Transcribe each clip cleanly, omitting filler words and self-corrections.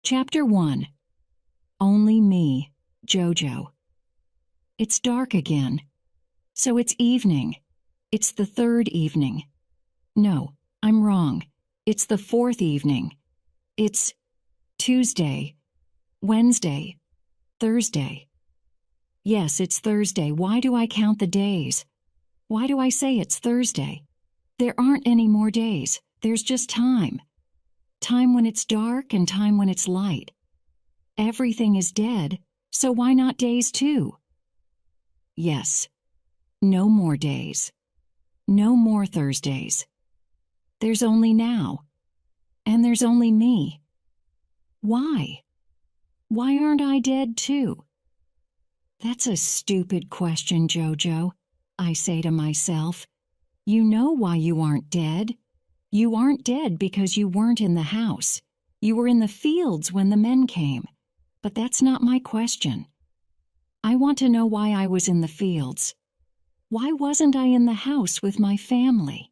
Chapter 1. Only Me, Jojo. It's dark again. So it's evening. It's the third evening. No, I'm wrong. It's the fourth evening. It's Tuesday, Wednesday, Thursday. Yes, it's Thursday. Why do I count the days? Why do I say it's Thursday? There aren't any more days. There's just time. Time when it's dark and time when it's light. Everything is dead, so why not days too? Yes. No more days. No more Thursdays. There's only now. And there's only me. Why? Why aren't I dead too? That's a stupid question, Jojo, I say to myself. You know why you aren't dead. You aren't dead because you weren't in the house. You were in the fields when the men came. But that's not my question. I want to know why I was in the fields. Why wasn't I in the house with my family?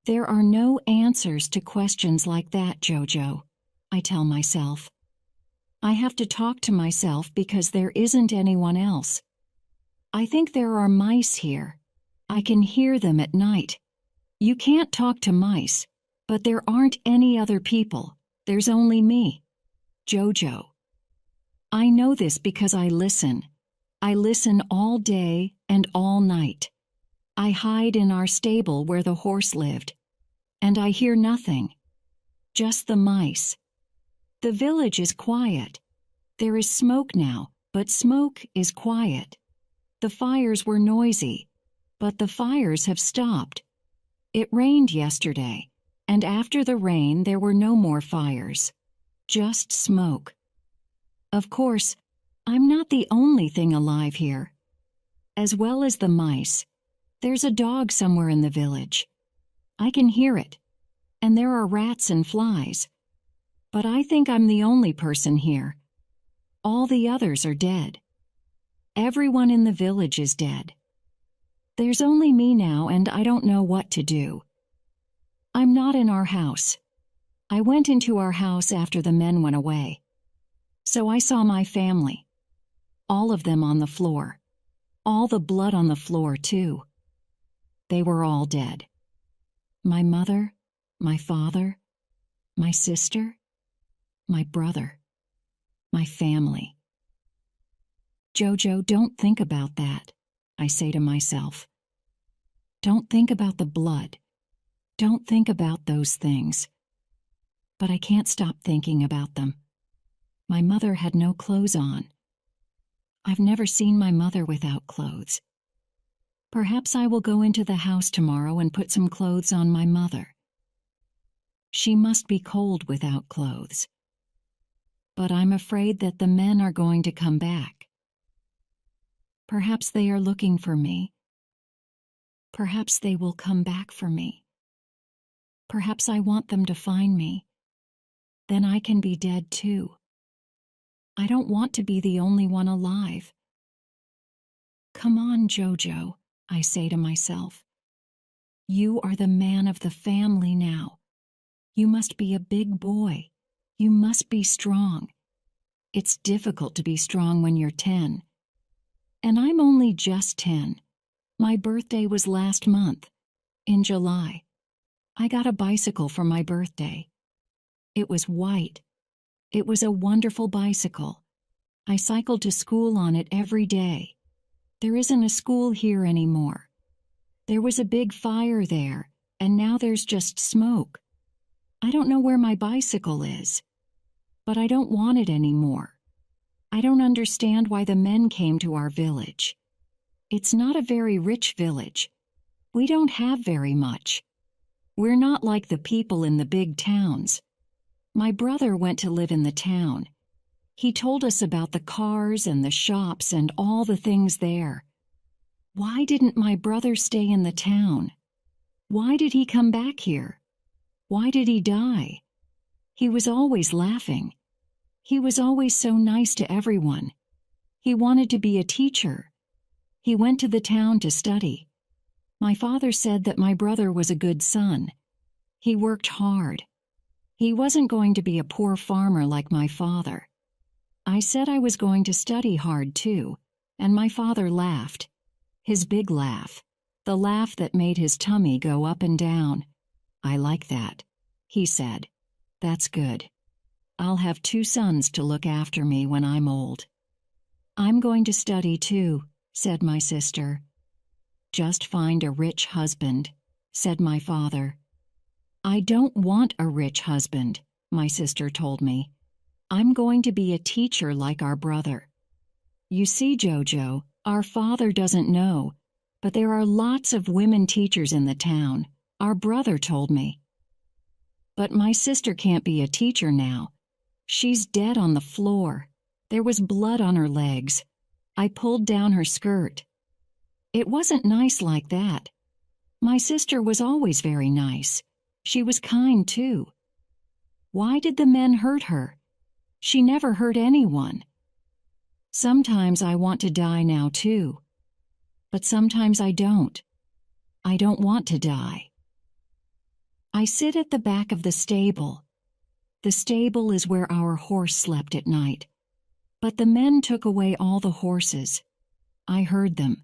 There are no answers to questions like that, Jojo, I tell myself. I have to talk to myself because there isn't anyone else. I think there are mice here. I can hear them at night. You can't talk to mice, but there aren't any other people. There's only me, Jojo. I know this because I listen. I listen all day and all night. I hide in our stable where the horse lived, and I hear nothing, just the mice. The village is quiet. There is smoke now, but smoke is quiet. The fires were noisy, but the fires have stopped. It rained yesterday, and after the rain there were no more fires, just smoke. Of course, I'm not the only thing alive here. As well as the mice, there's a dog somewhere in the village. I can hear it, and there are rats and flies. But I think I'm the only person here. All the others are dead. Everyone in the village is dead. There's only me now, and I don't know what to do. I'm not in our house. I went into our house after the men went away. So I saw my family. All of them on the floor. All the blood on the floor, too. They were all dead. My mother, my father, my sister, my brother, my family. Jojo, don't think about that, I say to myself. Don't think about the blood. Don't think about those things. But I can't stop thinking about them. My mother had no clothes on. I've never seen my mother without clothes. Perhaps I will go into the house tomorrow and put some clothes on my mother. She must be cold without clothes. But I'm afraid that the men are going to come back. Perhaps they are looking for me. Perhaps they will come back for me. Perhaps I want them to find me. Then I can be dead too. I don't want to be the only one alive. Come on, Jojo, I say to myself. You are the man of the family now. You must be a big boy. You must be strong. It's difficult to be strong when you're 10. And I'm only just 10. My birthday was last month, in July. I got a bicycle for my birthday. It was white. It was a wonderful bicycle. I cycled to school on it every day. There isn't a school here anymore. There was a big fire there, and now there's just smoke. I don't know where my bicycle is, but I don't want it anymore. I don't understand why the men came to our village. It's not a very rich village. We don't have very much. We're not like the people in the big towns. My brother went to live in the town. He told us about the cars and the shops and all the things there. Why didn't my brother stay in the town? Why did he come back here? Why did he die? He was always laughing. He was always so nice to everyone. He wanted to be a teacher. He went to the town to study. My father said that my brother was a good son. He worked hard. He wasn't going to be a poor farmer like my father. I said I was going to study hard too, and my father laughed. His big laugh, the laugh that made his tummy go up and down. "I like that," he said. "That's good. I'll have 2 sons to look after me when I'm old." "I'm going to study too," said my sister. "Just find a rich husband," said my father. "I don't want a rich husband," my sister told me. "I'm going to be a teacher like our brother." You see, Jojo, our father doesn't know, but there are lots of women teachers in the town, our brother told me. "But my sister can't be a teacher now. She's dead on the floor. There was blood on her legs. I pulled down her skirt." It wasn't nice like that. My sister was always very nice. She was kind, too. Why did the men hurt her? She never hurt anyone. Sometimes I want to die now, too. But sometimes I don't. I don't want to die. I sit at the back of the stable. The stable is where our horse slept at night. But the men took away all the horses. I heard them.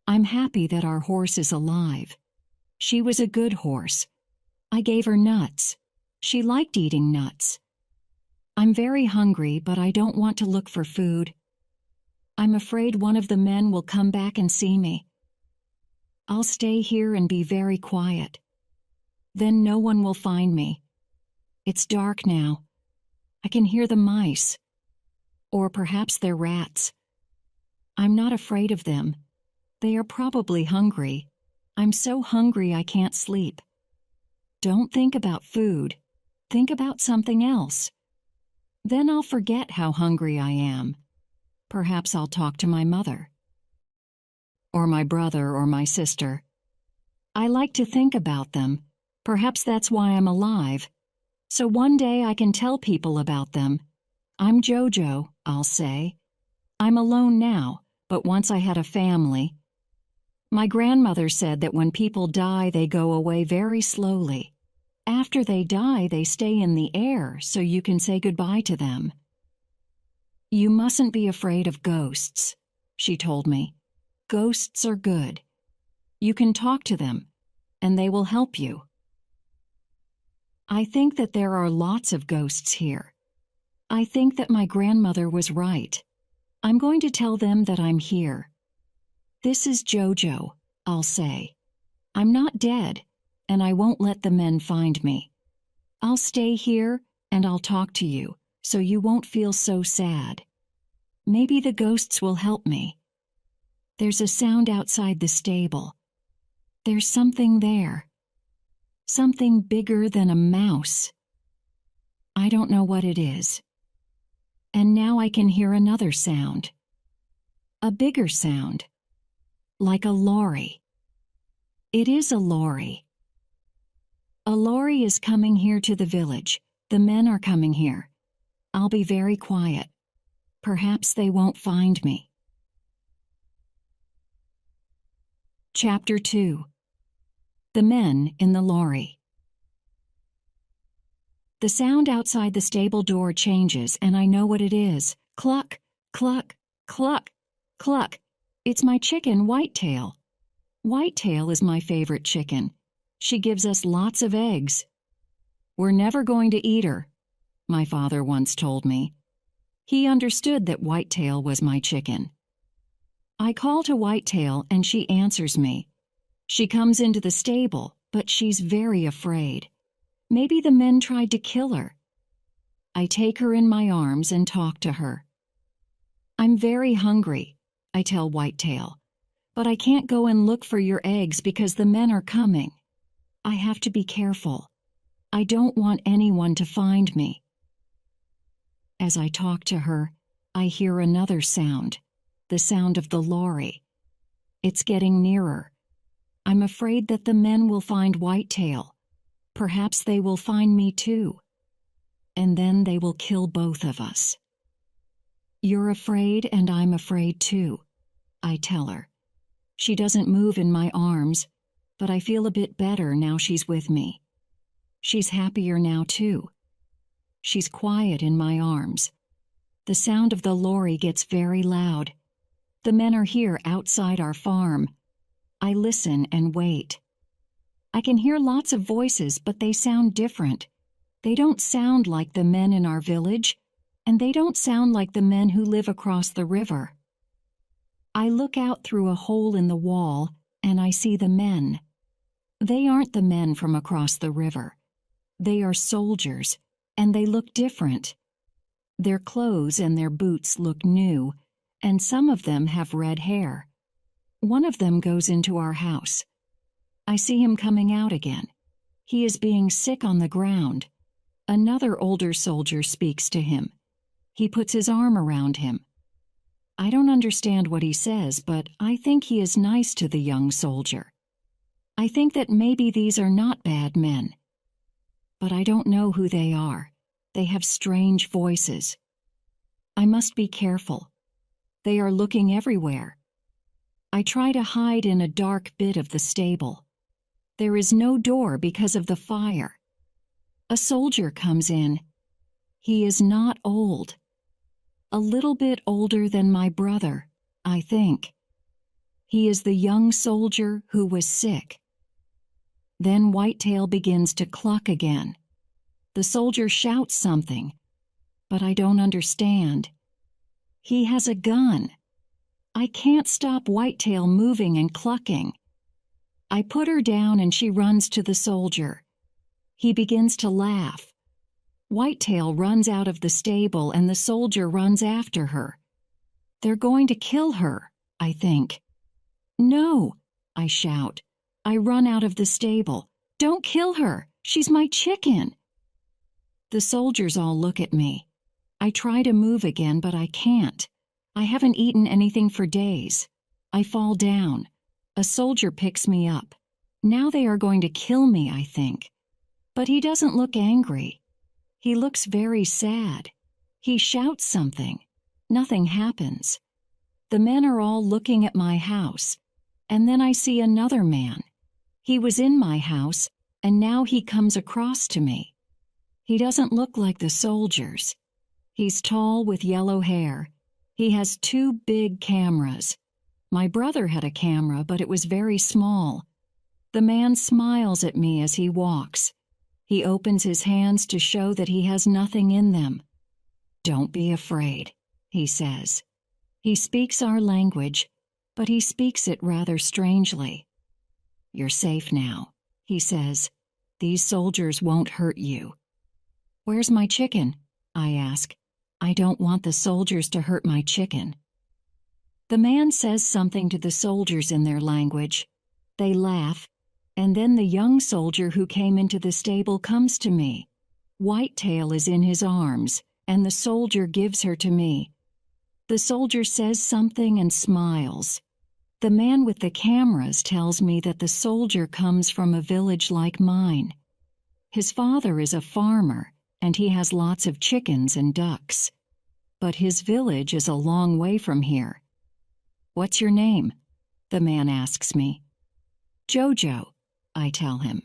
I'm happy that our horse is alive. She was a good horse. I gave her nuts. She liked eating nuts. I'm very hungry, but I don't want to look for food. I'm afraid one of the men will come back and see me. I'll stay here and be very quiet. Then no one will find me. It's dark now. I can hear the mice. Or perhaps they're rats. I'm not afraid of them. They are probably hungry. I'm so hungry I can't sleep. Don't think about food. Think about something else. Then I'll forget how hungry I am. Perhaps I'll talk to my mother. Or my brother or my sister. I like to think about them. Perhaps that's why I'm alive. So one day I can tell people about them. "I'm Jojo," I'll say. "I'm alone now, but once I had a family." My grandmother said that when people die, they go away very slowly. After they die, they stay in the air so you can say goodbye to them. "You mustn't be afraid of ghosts," she told me. "Ghosts are good. You can talk to them, and they will help you." I think that there are lots of ghosts here. I think that my grandmother was right. I'm going to tell them that I'm here. "This is Jojo," I'll say. "I'm not dead, and I won't let the men find me. I'll stay here, and I'll talk to you, so you won't feel so sad. Maybe the ghosts will help me." There's a sound outside the stable. There's something there. Something bigger than a mouse. I don't know what it is. And now I can hear another sound. A bigger sound. Like a lorry. It is a lorry. A lorry is coming here to the village. The men are coming here. I'll be very quiet. Perhaps they won't find me. Chapter 2. The Men in the Lorry. The sound outside the stable door changes, and I know what it is. Cluck, cluck, cluck, cluck. It's my chicken, Whitetail. Whitetail is my favorite chicken. She gives us lots of eggs. "We're never going to eat her," my father once told me. He understood that Whitetail was my chicken. I call to Whitetail and she answers me. She comes into the stable, but she's very afraid. Maybe the men tried to kill her. I take her in my arms and talk to her. "I'm very hungry," I tell Whitetail, "but I can't go and look for your eggs because the men are coming. I have to be careful. I don't want anyone to find me." As I talk to her, I hear another sound, the sound of the lorry. It's getting nearer. I'm afraid that the men will find Whitetail. Perhaps they will find me too. And then they will kill both of us. "You're afraid and I'm afraid too," I tell her. She doesn't move in my arms, but I feel a bit better now she's with me. She's happier now too. She's quiet in my arms. The sound of the lorry gets very loud. The men are here outside our farm. I listen and wait. I can hear lots of voices, but they sound different. They don't sound like the men in our village, and they don't sound like the men who live across the river. I look out through a hole in the wall, and I see the men. They aren't the men from across the river. They are soldiers, and they look different. Their clothes and their boots look new, and some of them have red hair. One of them goes into our house. I see him coming out again. He is being sick on the ground. Another older soldier speaks to him. He puts his arm around him. I don't understand what he says, but I think he is nice to the young soldier. I think that maybe these are not bad men. But I don't know who they are. They have strange voices. I must be careful. They are looking everywhere. I try to hide in a dark bit of the stable. There is no door because of the fire. A soldier comes in. He is not old. A little bit older than my brother, I think. He is the young soldier who was sick. Then Whitetail begins to cluck again. The soldier shouts something, but I don't understand. He has a gun. I can't stop Whitetail moving and clucking. I put her down and she runs to the soldier. He begins to laugh. Whitetail runs out of the stable and the soldier runs after her. They're going to kill her, I think. No, I shout. I run out of the stable. Don't kill her. She's my chicken. The soldiers all look at me. I try to move again, but I can't. I haven't eaten anything for days. I fall down. A soldier picks me up. Now they are going to kill me, I think. But he doesn't look angry. He looks very sad. He shouts something. Nothing happens. The men are all looking at my house. And then I see another man. He was in my house, and now he comes across to me. He doesn't look like the soldiers. He's tall with yellow hair. He has 2 big cameras. My brother had a camera, but it was very small. The man smiles at me as he walks. He opens his hands to show that he has nothing in them. "Don't be afraid," he says. He speaks our language, but he speaks it rather strangely. "You're safe now," he says. "These soldiers won't hurt you." "Where's my chicken?" I ask. I don't want the soldiers to hurt my chicken. The man says something to the soldiers in their language. They laugh, and then the young soldier who came into the stable comes to me. Whitetail is in his arms, and the soldier gives her to me. The soldier says something and smiles. The man with the cameras tells me that the soldier comes from a village like mine. His father is a farmer, and he has lots of chickens and ducks. But his village is a long way from here. "What's your name?" the man asks me. "Jojo," I tell him.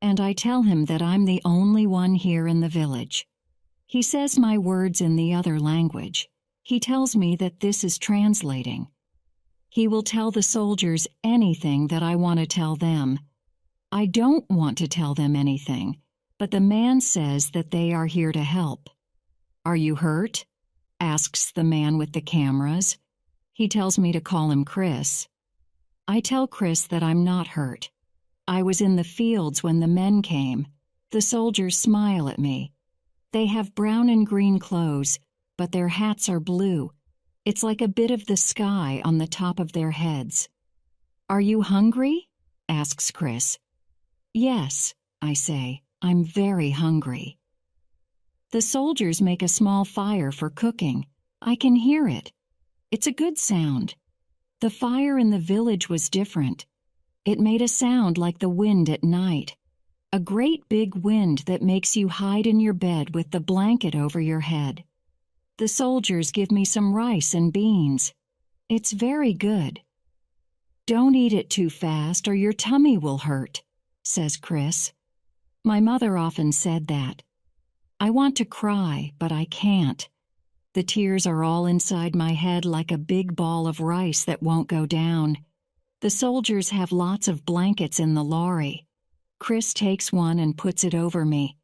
And I tell him that I'm the only one here in the village. He says my words in the other language. He tells me that this is translating. He will tell the soldiers anything that I want to tell them. I don't want to tell them anything, but the man says that they are here to help. "Are you hurt?" asks the man with the cameras. He tells me to call him Chris. I tell Chris that I'm not hurt. I was in the fields when the men came. The soldiers smile at me. They have brown and green clothes, but their hats are blue. It's like a bit of the sky on the top of their heads. "Are you hungry?" asks Chris. "Yes," I say. "I'm very hungry." The soldiers make a small fire for cooking. I can hear it. It's a good sound. The fire in the village was different. It made a sound like the wind at night. A great big wind that makes you hide in your bed with the blanket over your head. The soldiers give me some rice and beans. It's very good. "Don't eat it too fast or your tummy will hurt," says Chris. My mother often said that. I want to cry, but I can't. The tears are all inside my head like a big ball of rice that won't go down. The soldiers have lots of blankets in the lorry. Chris takes one and puts it over me.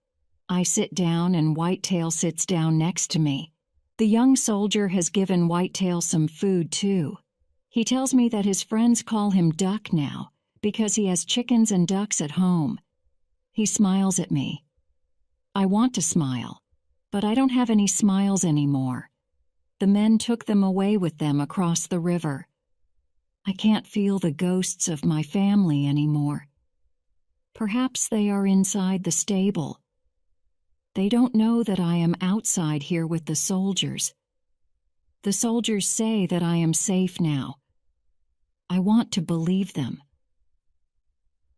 I sit down and Whitetail sits down next to me. The young soldier has given Whitetail some food too. He tells me that his friends call him Duck now because he has chickens and ducks at home. He smiles at me. I want to smile, but I don't have any smiles anymore. The men took them away with them across the river. I can't feel the ghosts of my family anymore. Perhaps they are inside the stable. They don't know that I am outside here with the soldiers. The soldiers say that I am safe now. I want to believe them.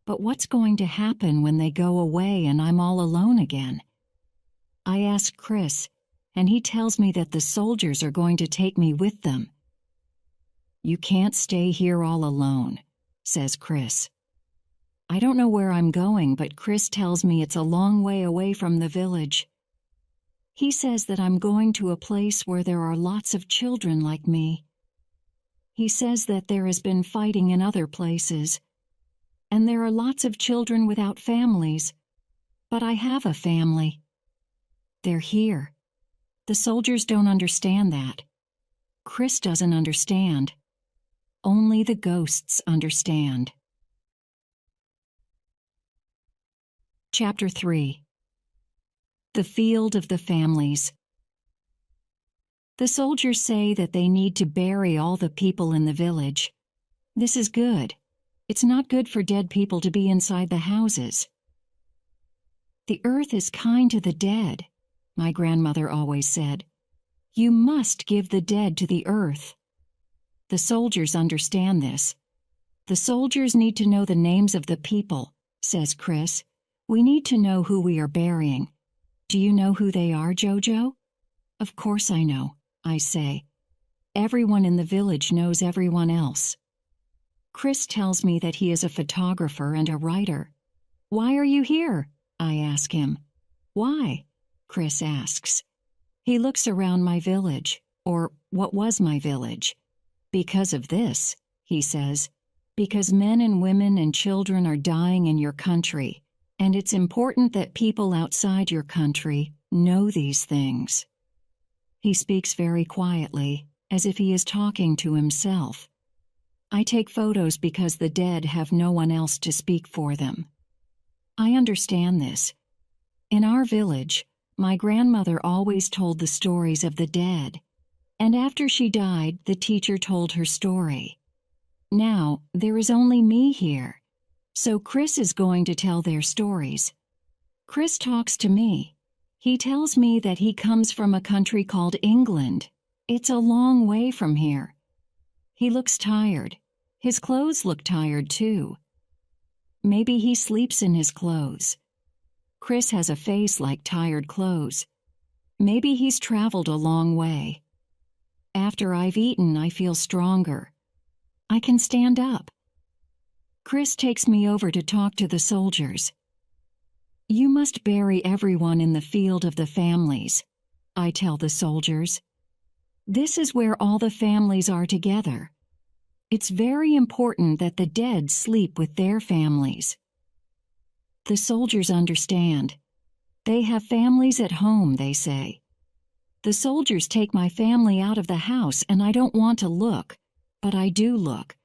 But what's going to happen when they go away and I'm all alone again? I ask Chris, and he tells me that the soldiers are going to take me with them. You can't stay here all alone, says Chris. I don't know where I'm going, but Chris tells me it's a long way away from the village. He says that I'm going to a place where there are lots of children like me. He says that there has been fighting in other places, and there are lots of children without families, but I have a family. They're here. The soldiers don't understand that. Chris doesn't understand. Only the ghosts understand. Chapter 3. The Field of the Families. The soldiers say that they need to bury all the people in the village. This is good. It's not good for dead people to be inside the houses. The earth is kind to the dead, my grandmother always said. You must give the dead to the earth. The soldiers understand this. The soldiers need to know the names of the people, says Chris. We need to know who we are burying. Do you know who they are, Jojo? Of course I know, I say. Everyone in the village knows everyone else. Chris tells me that he is a photographer and a writer. Why are you here? I ask him. Why? Chris asks. He looks around my village, or what was my village. Because of this, he says, because men and women and children are dying in your country, and it's important that people outside your country know these things. He speaks very quietly, as if he is talking to himself. I take photos because the dead have no one else to speak for them. I understand this. In our village, my grandmother always told the stories of the dead, and after she died, the teacher told her story. Now, there is only me here, so Chris is going to tell their stories. Chris talks to me. He tells me that he comes from a country called England. It's a long way from here. He looks tired. His clothes look tired too. Maybe he sleeps in his clothes. Chris has a face like tired clothes. Maybe he's traveled a long way. After I've eaten, I feel stronger. I can stand up. Chris takes me over to talk to the soldiers. You must bury everyone in the field of the families, I tell the soldiers. This is where all the families are together. It's very important that the dead sleep with their families. The soldiers understand. They have families at home, they say. The soldiers take my family out of the house and I don't want to look, but I do look.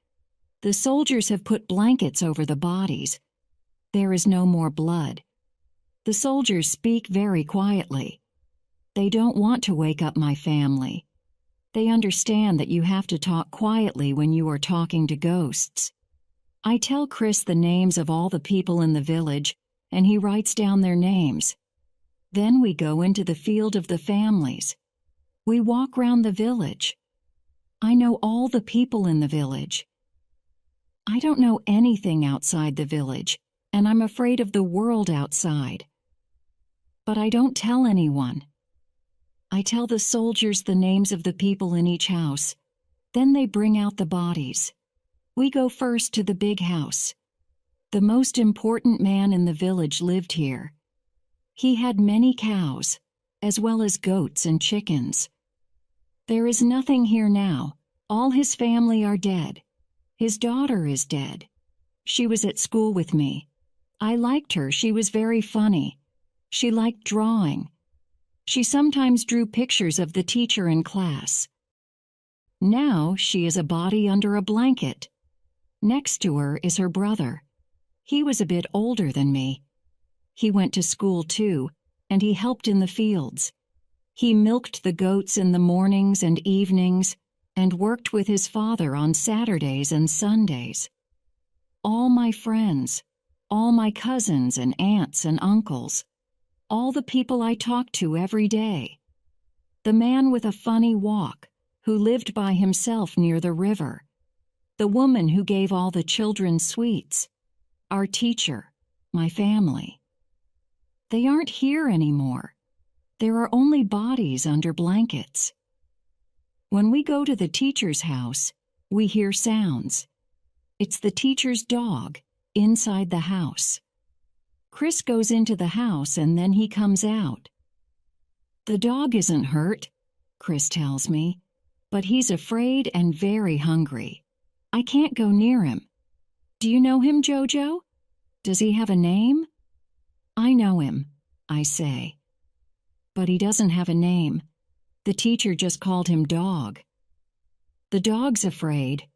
The soldiers have put blankets over the bodies. There is no more blood. The soldiers speak very quietly. They don't want to wake up my family. They understand that you have to talk quietly when you are talking to ghosts. I tell Chris the names of all the people in the village, and he writes down their names. Then we go into the field of the families. We walk round the village. I know all the people in the village. I don't know anything outside the village, and I'm afraid of the world outside. But I don't tell anyone. I tell the soldiers the names of the people in each house. Then they bring out the bodies. We go first to the big house. The most important man in the village lived here. He had many cows, as well as goats and chickens. There is nothing here now. All his family are dead. His daughter is dead. She was at school with me. I liked her. She was very funny. She liked drawing. She sometimes drew pictures of the teacher in class. Now she is a body under a blanket. Next to her is her brother. He was a bit older than me. He went to school too, and he helped in the fields. He milked the goats in the mornings and evenings and worked with his father on Saturdays and Sundays. All my friends, all my cousins and aunts and uncles, all the people I talked to every day. The man with a funny walk who lived by himself near the river. The woman who gave all the children sweets. Our teacher, my family. They aren't here anymore. There are only bodies under blankets. When we go to the teacher's house, we hear sounds. It's the teacher's dog inside the house. Chris goes into the house and then he comes out. The dog isn't hurt, Chris tells me, but he's afraid and very hungry. I can't go near him. Do you know him, Jojo? Does he have a name? I know him, I say. But he doesn't have a name. The teacher just called him Dog. The dog's afraid,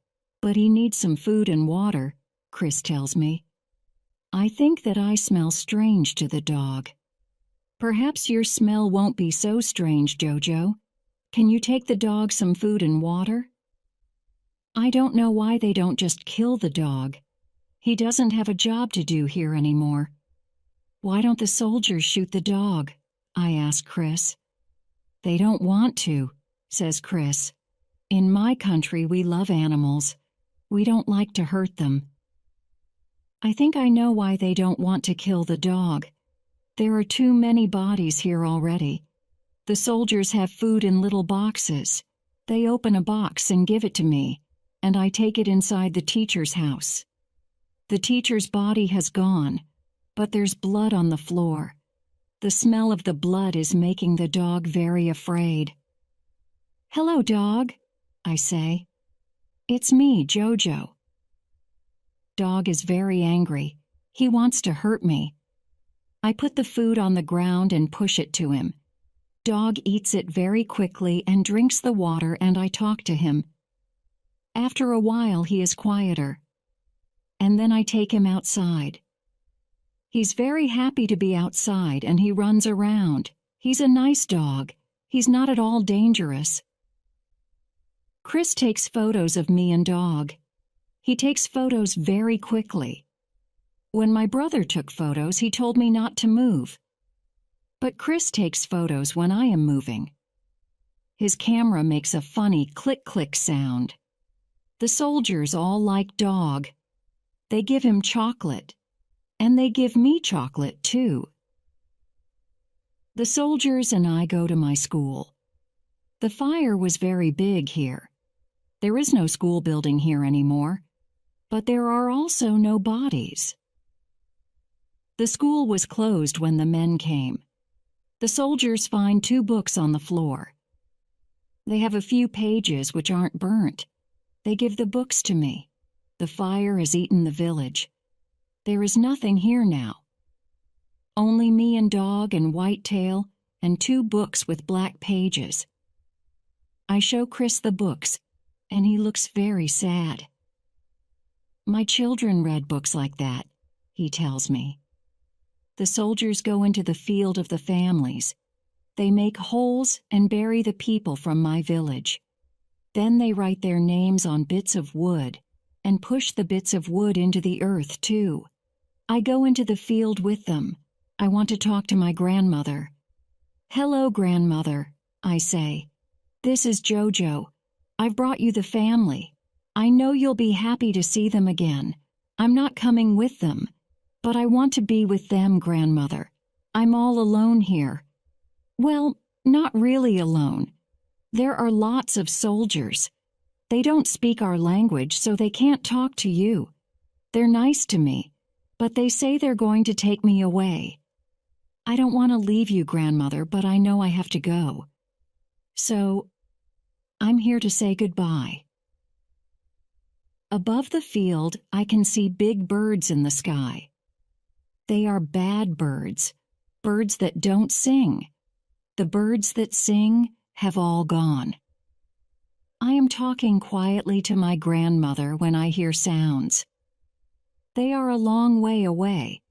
but he needs some food and water, Chris tells me. I think that I smell strange to the dog. Perhaps your smell won't be so strange, Jojo. Can you take the dog some food and water? I don't know why they don't just kill the dog. He doesn't have a job to do here anymore. Why don't the soldiers shoot the dog? I ask Chris. They don't want to, says Chris. In my country, we love animals. We don't like to hurt them. I think I know why they don't want to kill the dog. There are too many bodies here already. The soldiers have food in little boxes. They open a box and give it to me, and I take it inside the teacher's house. The teacher's body has gone, but there's blood on the floor. The smell of the blood is making the dog very afraid. Hello, dog, I say. It's me, Jojo. Dog is very angry. He wants to hurt me. I put the food on the ground and push it to him. Dog eats it very quickly and drinks the water, and I talk to him. After a while, he is quieter. And then I take him outside. He's very happy to be outside and he runs around. He's a nice dog. He's not at all dangerous. Chris takes photos of me and Dog. He takes photos very quickly. When my brother took photos, he told me not to move. But Chris takes photos when I am moving. His camera makes a funny click-click sound. The soldiers all like Dog. They give him chocolate. And they give me chocolate, too. The soldiers and I go to my school. The fire was very big here. There is no school building here anymore, but there are also no bodies. The school was closed when the men came. The soldiers find 2 books on the floor. They have a few pages which aren't burnt. They give the books to me. The fire has eaten the village. There is nothing here now. Only me and Dog and Whitetail and 2 books with black pages. I show Chris the books, and he looks very sad. My children read books like that, he tells me. The soldiers go into the field of the families. They make holes and bury the people from my village. Then they write their names on bits of wood and push the bits of wood into the earth, too. I go into the field with them. I want to talk to my grandmother. Hello, grandmother, I say. This is Jojo. I've brought you the family. I know you'll be happy to see them again. I'm not coming with them, but I want to be with them, grandmother. I'm all alone here. Well, not really alone. There are lots of soldiers. They don't speak our language, so they can't talk to you. They're nice to me, but they say they're going to take me away. I don't want to leave you, Grandmother, but I know I have to go. So, I'm here to say goodbye. Above the field, I can see big birds in the sky. They are bad birds, birds that don't sing. The birds that sing have all gone. I am talking quietly to my grandmother when I hear sounds. They are a long way away,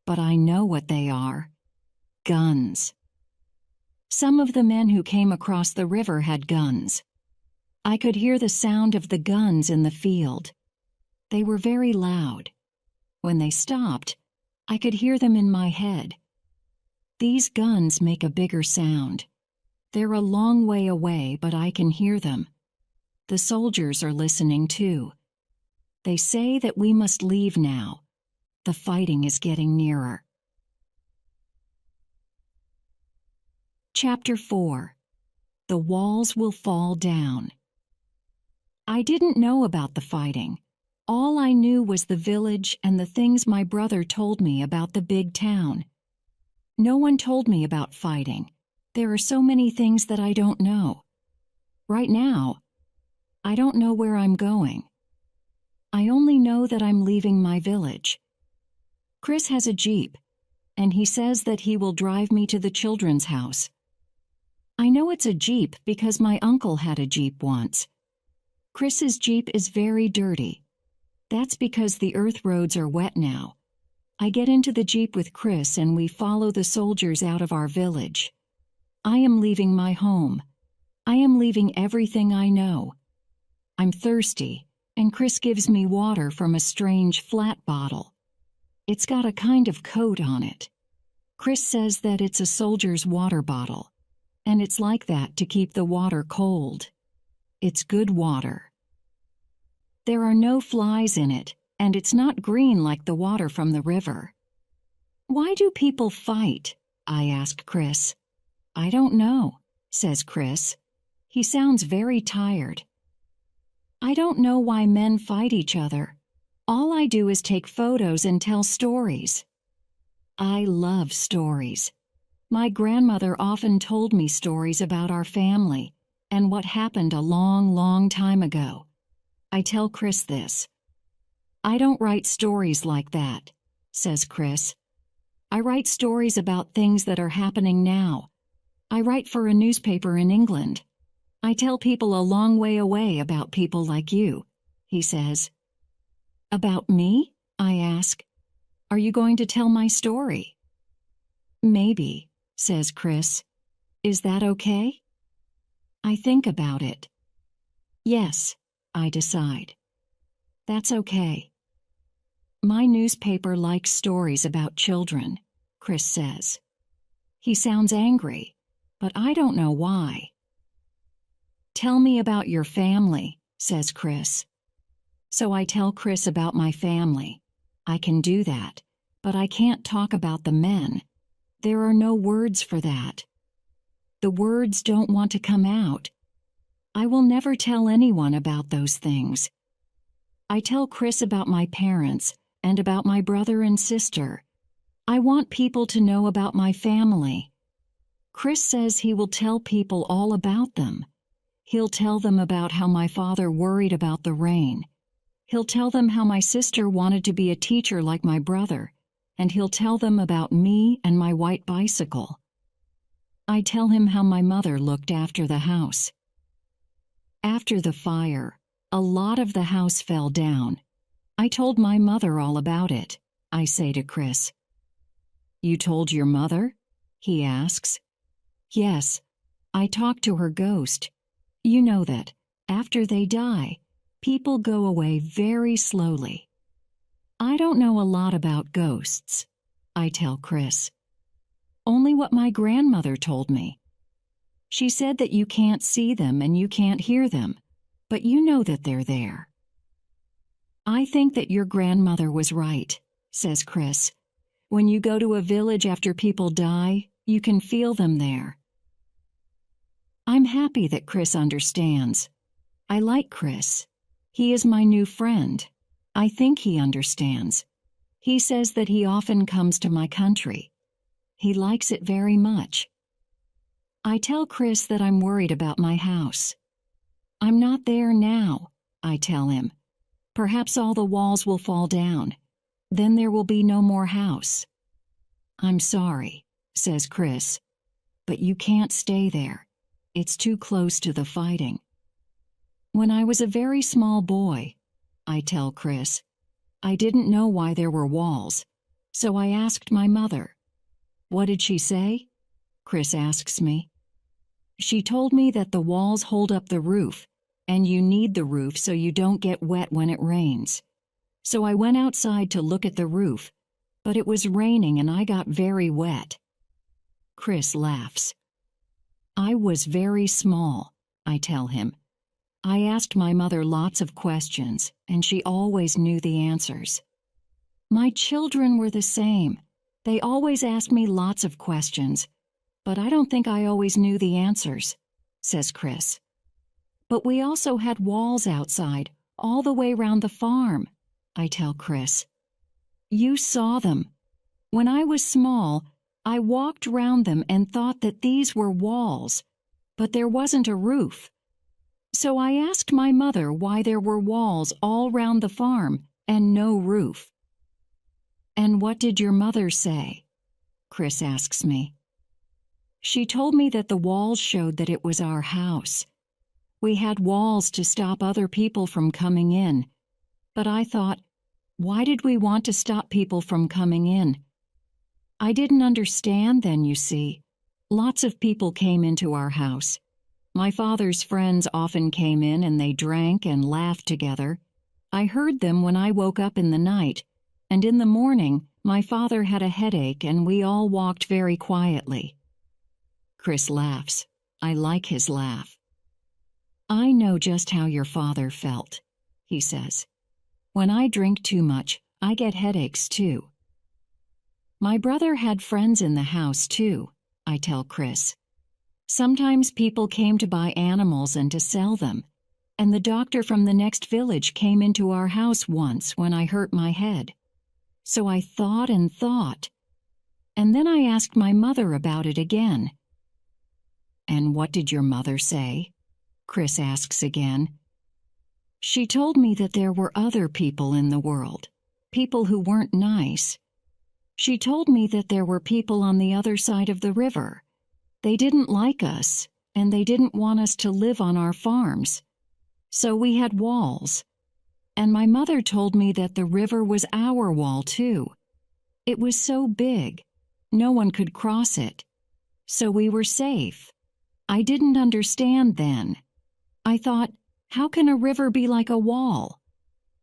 but I know what they are. Guns. Some of the men who came across the river had guns. I could hear the sound of the guns in the field. They were very loud. When they stopped, I could hear them in my head. These guns make a bigger sound. They're a long way away, but I can hear them. The soldiers are listening too. They say that we must leave now. The fighting is getting nearer. Chapter 4. The Walls Will Fall Down. I didn't know about the fighting. All I knew was the village and the things my brother told me about the big town. No one told me about fighting. There are so many things that I don't know. Right now, I don't know where I'm going. I only know that I'm leaving my village. Chris has a Jeep, and he says that he will drive me to the children's house. I know it's a Jeep because my uncle had a Jeep once. Chris's Jeep is very dirty. That's because the earth roads are wet now. I get into the Jeep with Chris and we follow the soldiers out of our village. I am leaving my home. I am leaving everything I know. I'm thirsty, and Chris gives me water from a strange flat bottle. It's got a kind of coat on it. Chris says that it's a soldier's water bottle, and it's like that to keep the water cold. It's good water. There are no flies in it, and it's not green like the water from the river. Why do people fight? I asked Chris. I don't know, says Chris. He sounds very tired. I don't know why men fight each other. All I do is take photos and tell stories. I love stories. My grandmother often told me stories about our family and what happened a long, long time ago. I tell Chris this. I don't write stories like that, says Chris. I write stories about things that are happening now. I write for a newspaper in England. I tell people a long way away about people like you, he says. About me? I ask. Are you going to tell my story? Maybe, says Chris. Is that okay? I think about it. Yes, I decide. That's okay. My newspaper likes stories about children, Chris says. He sounds angry, but I don't know why. Tell me about your family, says Chris. So I tell Chris about my family. I can do that, but I can't talk about the men. There are no words for that. The words don't want to come out. I will never tell anyone about those things. I tell Chris about my parents and about my brother and sister. I want people to know about my family. Chris says he will tell people all about them. He'll tell them about how my father worried about the rain. He'll tell them how my sister wanted to be a teacher like my brother, and he'll tell them about me and my white bicycle. I tell him how my mother looked after the house. After the fire, a lot of the house fell down. I told my mother all about it, I say to Chris. You told your mother? He asks. Yes, I talked to her ghost. You know that, after they die, people go away very slowly. I don't know a lot about ghosts, I tell Chris. Only what my grandmother told me. She said that you can't see them and you can't hear them, but you know that they're there. I think that your grandmother was right, says Chris. When you go to a village after people die, you can feel them there. I'm happy that Chris understands. I like Chris. He is my new friend. I think he understands. He says that he often comes to my country. He likes it very much. I tell Chris that I'm worried about my house. I'm not there now, I tell him. Perhaps all the walls will fall down. Then there will be no more house. I'm sorry, says Chris, but you can't stay there. It's too close to the fighting. When I was a very small boy, I tell Chris, I didn't know why there were walls, so I asked my mother. What did she say? Chris asks me. She told me that the walls hold up the roof, and you need the roof so you don't get wet when it rains. So I went outside to look at the roof, but it was raining and I got very wet. Chris laughs. I was very small, I tell him. I asked my mother lots of questions, and she always knew the answers. My children were the same. They always asked me lots of questions, but I don't think I always knew the answers, says Chris. But we also had walls outside, all the way round the farm, I tell Chris. You saw them. When I was small, I walked round them and thought that these were walls, but there wasn't a roof. So I asked my mother why there were walls all round the farm and no roof. And what did your mother say? Chris asks me. She told me that the walls showed that it was our house. We had walls to stop other people from coming in. But I thought, why did we want to stop people from coming in? I didn't understand then, you see. Lots of people came into our house. My father's friends often came in and they drank and laughed together. I heard them when I woke up in the night, and in the morning my father had a headache and we all walked very quietly. Chris laughs. I like his laugh. I know just how your father felt, he says. When I drink too much, I get headaches too. My brother had friends in the house too, I tell Chris. Sometimes people came to buy animals and to sell them, and the doctor from the next village came into our house once when I hurt my head. So I thought and thought, and then I asked my mother about it again. And what did your mother say? Chris asks again. She told me that there were other people in the world, people who weren't nice. She told me that there were people on the other side of the river. They didn't like us, and they didn't want us to live on our farms. So we had walls. And my mother told me that the river was our wall, too. It was so big, no one could cross it. So we were safe. I didn't understand then. I thought, how can a river be like a wall?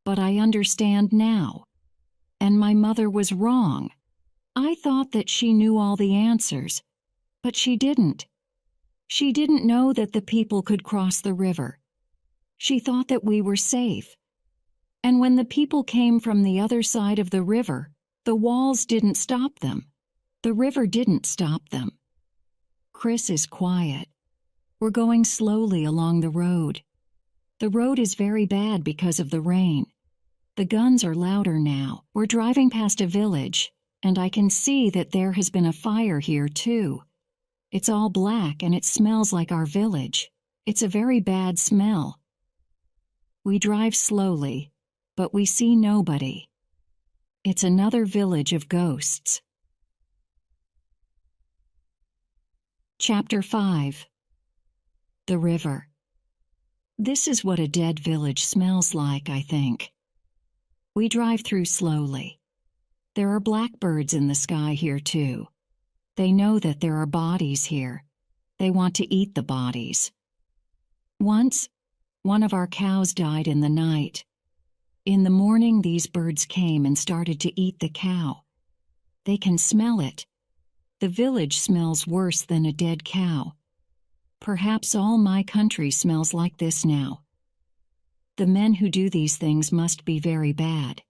But I understand now. And my mother was wrong. I thought that she knew all the answers. But she didn't. She didn't know that the people could cross the river. She thought that we were safe. And when the people came from the other side of the river, the walls didn't stop them. The river didn't stop them. Chris is quiet. We're going slowly along the road. The road is very bad because of the rain. The guns are louder now. We're driving past a village, and I can see that there has been a fire here too. It's all black and it smells like our village. It's a very bad smell. We drive slowly, but we see nobody. It's another village of ghosts. Chapter 5. The River. This is what a dead village smells like, I think. We drive through slowly. There are blackbirds in the sky here too. They know that there are bodies here. They want to eat the bodies. Once, one of our cows died in the night. In the morning, these birds came and started to eat the cow. They can smell it. The village smells worse than a dead cow. Perhaps all my country smells like this now. The men who do these things must be very bad.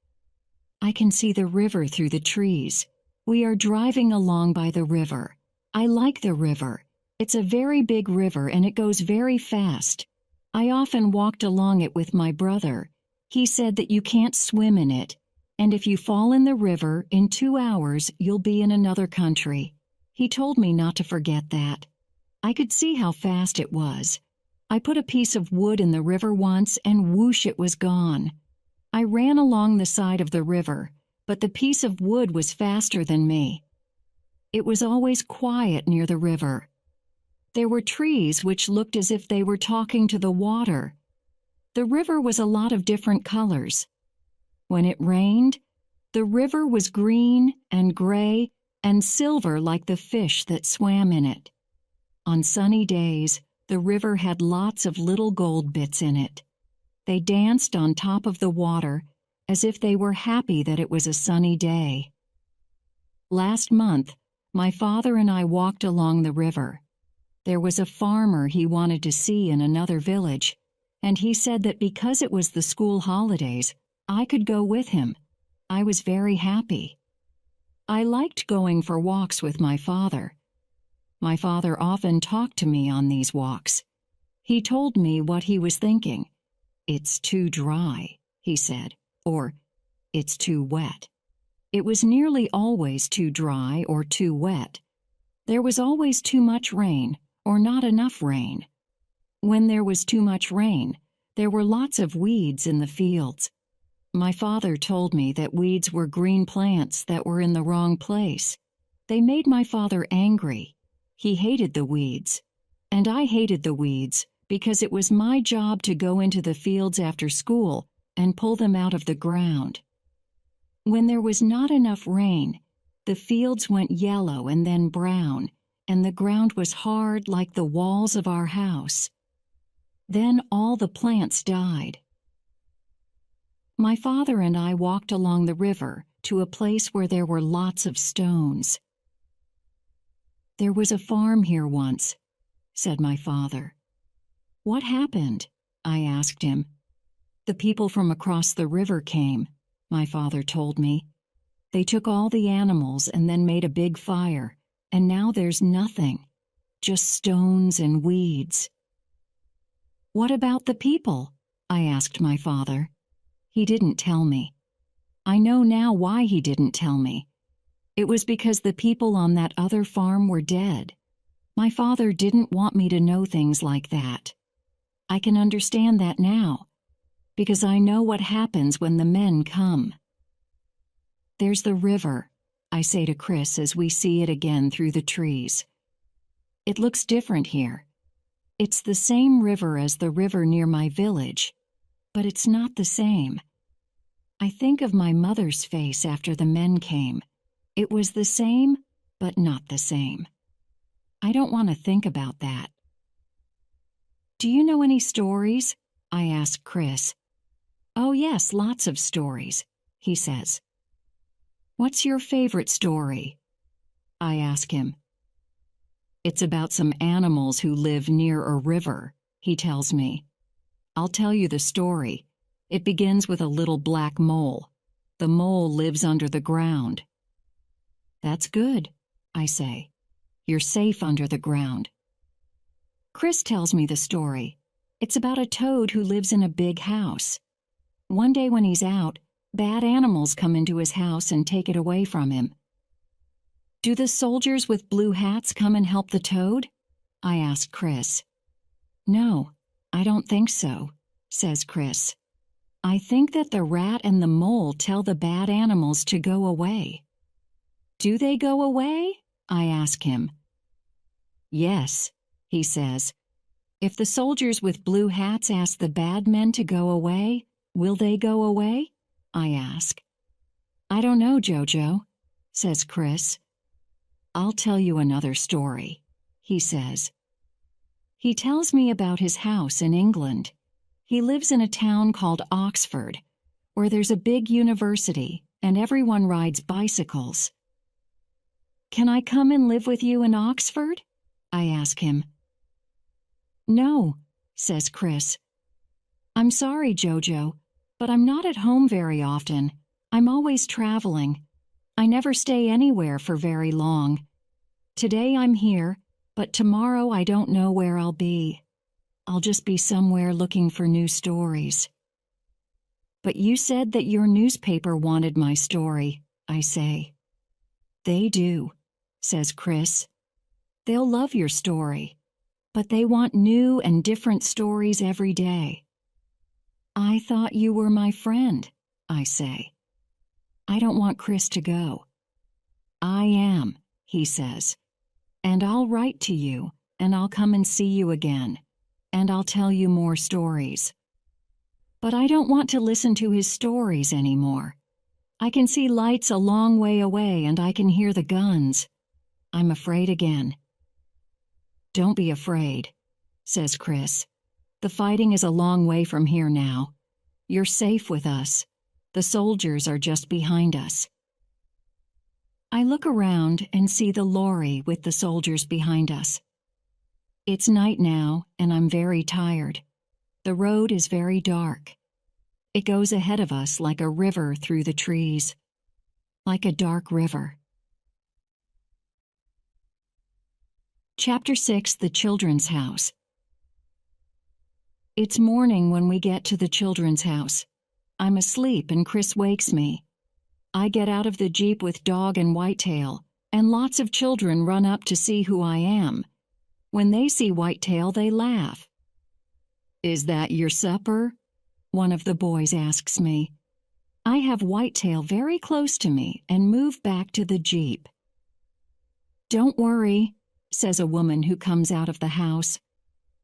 I can see the river through the trees. We are driving along by the river. I like the river. It's a very big river and it goes very fast. I often walked along it with my brother. He said that you can't swim in it, and if you fall in the river, in 2 hours you'll be in another country. He told me not to forget that. I could see how fast it was. I put a piece of wood in the river once and whoosh, it was gone. I ran along the side of the river, but the piece of wood was faster than me. It was always quiet near the river. There were trees which looked as if they were talking to the water. The river was a lot of different colors. When it rained, the river was green and gray and silver like the fish that swam in it. On sunny days, the river had lots of little gold bits in it. They danced on top of the water as if they were happy that it was a sunny day. Last month, my father and I walked along the river. There was a farmer he wanted to see in another village, and he said that because it was the school holidays, I could go with him. I was very happy. I liked going for walks with my father. My father often talked to me on these walks. He told me what he was thinking. "It's too dry," he said, or "it's too wet." It was nearly always too dry or too wet. There was always too much rain or not enough rain. When there was too much rain, there were lots of weeds in the fields. My father told me that weeds were green plants that were in the wrong place. They made my father angry. He hated the weeds. And I hated the weeds because it was my job to go into the fields after school and pull them out of the ground. When there was not enough rain, the fields went yellow and then brown, and the ground was hard like the walls of our house. Then all the plants died. My father and I walked along the river to a place where there were lots of stones. "There was a farm here once," said my father. "What happened?" I asked him. "The people from across the river came," my father told me. "They took all the animals and then made a big fire, and now there's nothing, just stones and weeds." "What about the people?" I asked my father. He didn't tell me. I know now why he didn't tell me. It was because the people on that other farm were dead. My father didn't want me to know things like that. I can understand that now, because I know what happens when the men come. "There's the river," I say to Chris as we see it again through the trees. "It looks different here. It's the same river as the river near my village, but it's not the same. I think of my mother's face after the men came. It was the same, but not the same. I don't want to think about that." "Do you know any stories?" I ask Chris. "Oh yes, lots of stories," he says. "What's your favorite story?" I ask him. "It's about some animals who live near a river," he tells me. "I'll tell you the story. It begins with a little black mole. The mole lives under the ground." "That's good," I say. "You're safe under the ground." Chris tells me the story. It's about a toad who lives in a big house. One day when he's out, bad animals come into his house and take it away from him. "Do the soldiers with blue hats come and help the toad?" I ask Chris. "No, I don't think so," says Chris. "I think that the rat and the mole tell the bad animals to go away." "Do they go away?" I ask him. "Yes," he says. "If the soldiers with blue hats ask the bad men to go away, will they go away?" I ask. "I don't know, Jojo," says Chris. "I'll tell you another story," he says. He tells me about his house in England. He lives in a town called Oxford, where there's a big university and everyone rides bicycles. "Can I come and live with you in Oxford?" I ask him. "No," says Chris. "I'm sorry, Jojo, but I'm not at home very often. I'm always traveling. I never stay anywhere for very long. Today I'm here, but tomorrow I don't know where I'll be. I'll just be somewhere looking for new stories." "But you said that your newspaper wanted my story," I say. "They do. says Chris. They'll love your story, but they want new and different stories every day. I thought you were my friend, I say. I don't want Chris to go. I am, he says, and I'll write to you, and I'll come and see you again, and I'll tell you more stories. But I don't want to listen to his stories anymore. I can see lights a long way away, and I can hear the guns. I'm afraid again. Don't be afraid, says Chris. The fighting is a long way from here now. You're safe with us. The soldiers are just behind us. I look around and see the lorry with the soldiers behind us. It's night now, and I'm very tired. The road is very dark. It goes ahead of us like a river through the trees, like a dark river. Chapter 6, The Children's House. It's morning when we get to the children's house. I'm asleep and Chris wakes me. I get out of the Jeep with Dog and Whitetail, and lots of children run up to see who I am. When they see Whitetail, they laugh. "Is that your supper?" one of the boys asks me. I have Whitetail very close to me and move back to the Jeep. "Don't worry," says a woman who comes out of the house.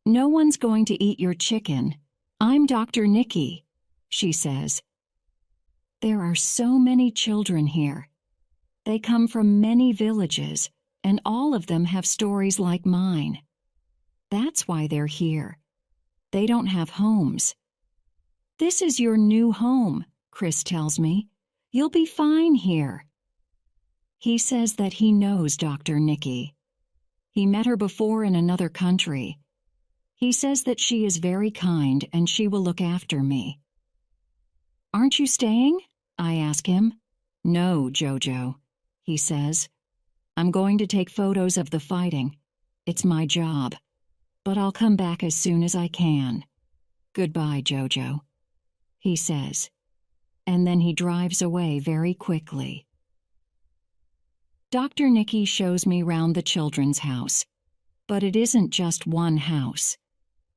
"No one's going to eat your chicken. I'm Dr. Nikki," she says. There are so many children here. They come from many villages, and all of them have stories like mine. That's why they're here. They don't have homes. "This is your new home," Chris tells me. "You'll be fine here." He says that he knows Dr. Nikki. He met her before in another country. He says that she is very kind and she will look after me. "Aren't you staying?" I ask him. "No, Jojo," he says. "I'm going to take photos of the fighting. It's my job. But I'll come back as soon as I can. Goodbye, Jojo," he says. And then he drives away very quickly. Dr. Nikki shows me round the children's house. But it isn't just one house.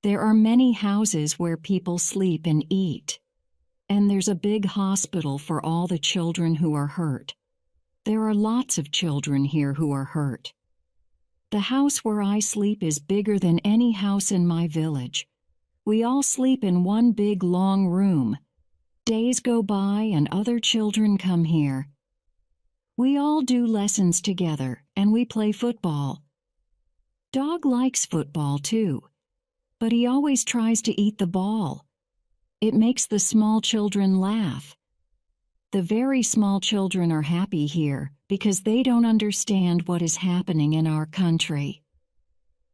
There are many houses where people sleep and eat. And there's a big hospital for all the children who are hurt. There are lots of children here who are hurt. The house where I sleep is bigger than any house in my village. We all sleep in one big long room. Days go by and other children come here. We all do lessons together and we play football. Dog likes football too, but he always tries to eat the ball. It makes the small children laugh. The very small children are happy here because they don't understand what is happening in our country.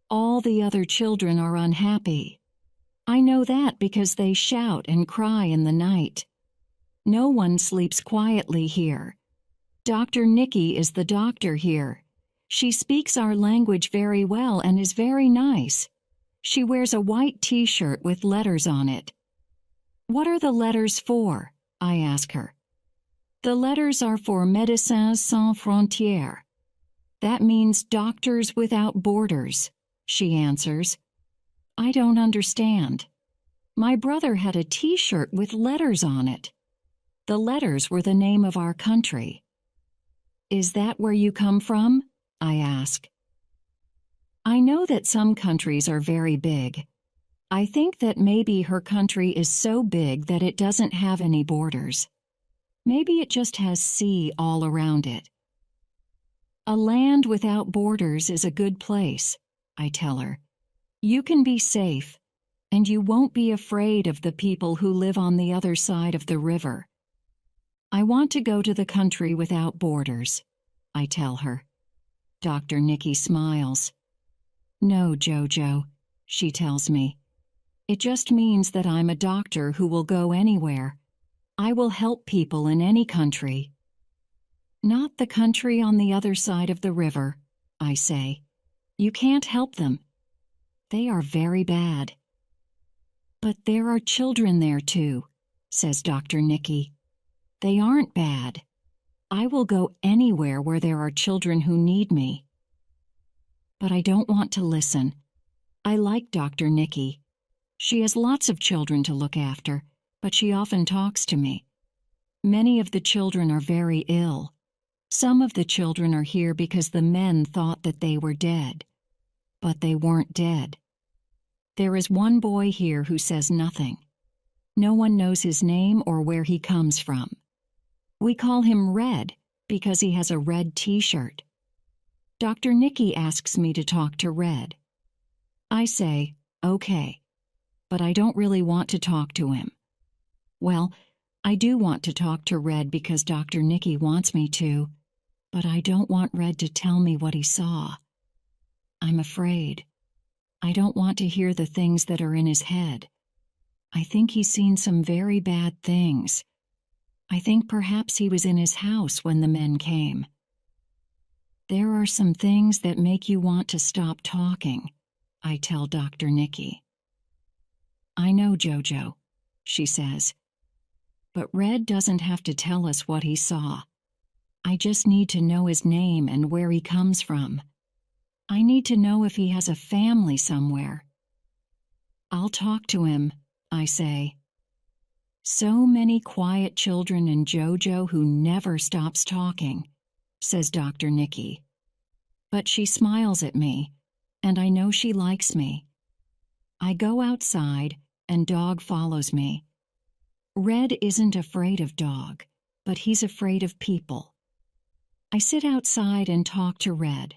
All the other children are unhappy. I know that because they shout and cry in the night. No one sleeps quietly here. Dr. Nikki is the doctor here. She speaks our language very well and is very nice. She wears a white t-shirt with letters on it. "What are the letters for?" I ask her. "The letters are for Médecins Sans Frontières. That means Doctors Without Borders," she answers. I don't understand. My brother had a t-shirt with letters on it. The letters were the name of our country. "Is that where you come from?" I ask. I know that some countries are very big. I think that maybe her country is so big that it doesn't have any borders. Maybe it just has sea all around it. "A land without borders is a good place," I tell her. "You can be safe, and you won't be afraid of the people who live on the other side of the river." "I want to go to the country without borders," I tell her. Dr. Nikki smiles. "No, Jojo," she tells me. "It just means that I'm a doctor who will go anywhere. I will help people in any country." "Not the country on the other side of the river," I say. "You can't help them. They are very bad." "But there are children there too," says Dr. Nikki. "They aren't bad. I will go anywhere where there are children who need me. But I don't want to listen. I like Dr. Nikki. She has lots of children to look after, but she often talks to me. Many of the children are very ill. Some of the children are here because the men thought that they were dead. But they weren't dead. There is one boy here who says nothing. No one knows his name or where he comes from. We call him Red because he has a red t-shirt. Dr. Nikki asks me to talk to Red. I say, okay, but I don't really want to talk to him. Well, I do want to talk to Red because Dr. Nikki wants me to, but I don't want Red to tell me what he saw. I'm afraid. I don't want to hear the things that are in his head. I think he's seen some very bad things. I think perhaps he was in his house when the men came. There are some things that make you want to stop talking, I tell Dr. Nikki. I know, Jojo, she says. But Red doesn't have to tell us what he saw. I just need to know his name and where he comes from. I need to know if he has a family somewhere. I'll talk to him, I say. So many quiet children in Jojo who never stops talking, says Dr. Nikki. But she smiles at me, and I know she likes me. I go outside, and Dog follows me. Red isn't afraid of Dog, but he's afraid of people. I sit outside and talk to Red.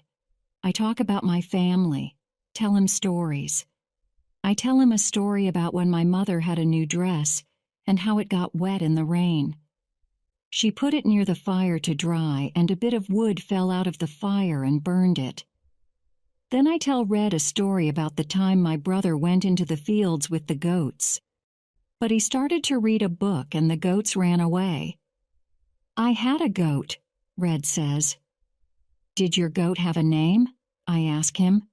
I talk about my family, tell him stories. I tell him a story about when my mother had a new dress and how it got wet in the rain. She put it near the fire to dry, and a bit of wood fell out of the fire and burned it. Then I tell Red a story about the time my brother went into the fields with the goats. But he started to read a book and the goats ran away. I had a goat, Red says. Did your goat have a name? I ask him.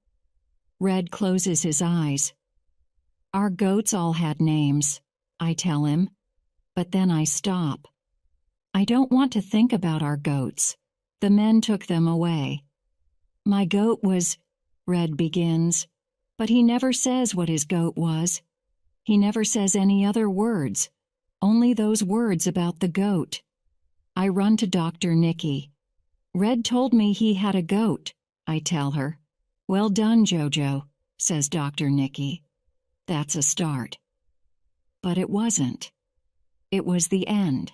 Red closes his eyes. Our goats all had names, I tell him. But then I stop. I don't want to think about our goats. The men took them away. My goat was, Red begins, but he never says what his goat was. He never says any other words, only those words about the goat. I run to Dr. Nikki. Red told me he had a goat, I tell her. Well done, Jojo, says Dr. Nikki. That's a start. But it wasn't. It was the end.